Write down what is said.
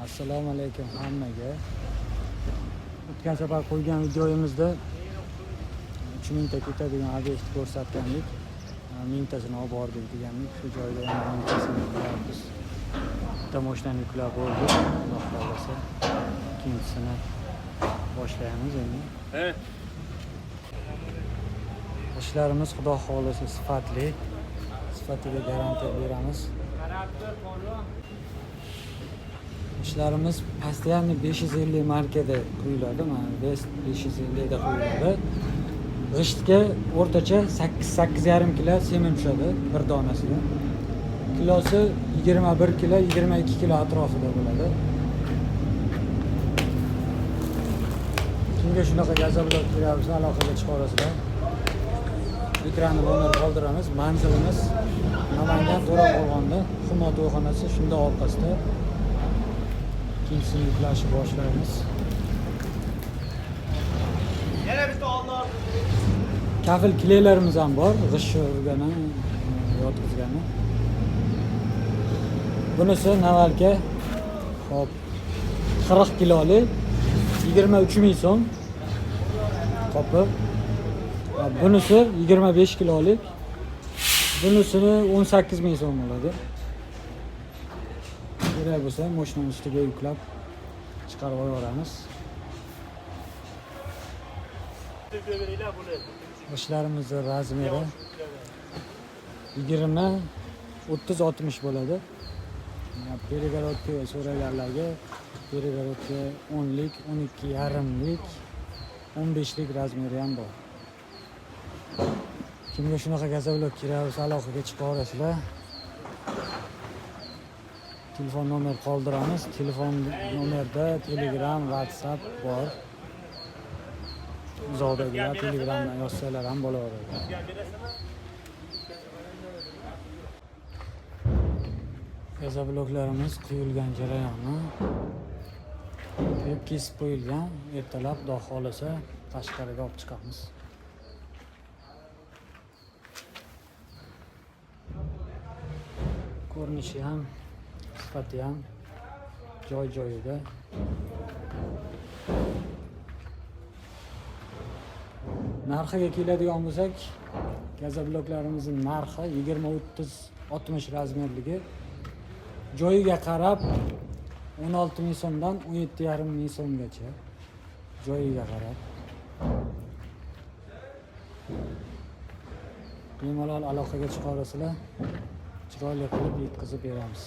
Assalomu alaykum hammaga. O'tgan safar qo'ygan videomizda 3000 ta ketadigan obyekt ko'rsatgandik. 1000 tasini olib bordik degandik. Shu joyda yana 1000 tasini qilyapmiz. Bitta mashinani yuklab bo'ldik. Alloh xohlasa ikkinchisini boshlaymiz endi. Ishlarimiz xudo xohlasa sifatiga garantiya beramiz. İşlerimiz постоянно 550 markada quyiladi. Mana Best 550 da quyiladi. G'ishtga o'rtacha 8-8,5 kilo semen tushadi bir donasiga. Kilosi 21 kilo, 22 kilo atrofida bo'ladi. Kimga shunaqa gazoblar kerak, aloqaga chiqarasizlar. Ekranni nomer qoldiramiz. Manzilimiz Namangan To'raqo'rg'onda, Humo to'yxonasi shunda orqasida. İkincisini yükləşi boshlaymiz. Yana bitta oldi. Kafil kilelerimiz ham bor, g'isht urgani, yotqizgani. Bunisi navalka hop 40 kilolik 23 ming so'm. Qopi. Bunisi 25 kilolik. Bunisini 18 ming so'm bo'ladi. Kerak bo'lsa mashinani ustiga yuklab chiqarib yuboramiz. Ishlarimizni razmeri 20, 30, 60 bo'ladi. Перегородка so'raganlarga перегородка 10lik, 12,5lik, 15lik razmeri ham bor. Kimga shunaqa gazoblar kerak bo'lsa aloqaga chiqaverasizlar. Telefon nomer qoldiramiz. Telefon nomerda Telegram, WhatsApp bor. Uzoqdagilar Telegramdan yozsalar ham bo'laveradi. Gazobloklarimiz quyilgan jarayonni kesib qo'yilgan. Ertalab Xudo xolasa tashqariga olib chiqamiz. Ko'rinishi ham sifati ham joy-joyida. Narxiga keladigan bo'lsak, gazobloklarimizni narxi 20, 30, 60 razmerligi joyiga qarab 16 ming so'mdan 17,5 ming so'mgacha joyiga qarab. Bemalol aloqaga chiqaverasizlar. Chiroyli qilib yetkazib beramiz.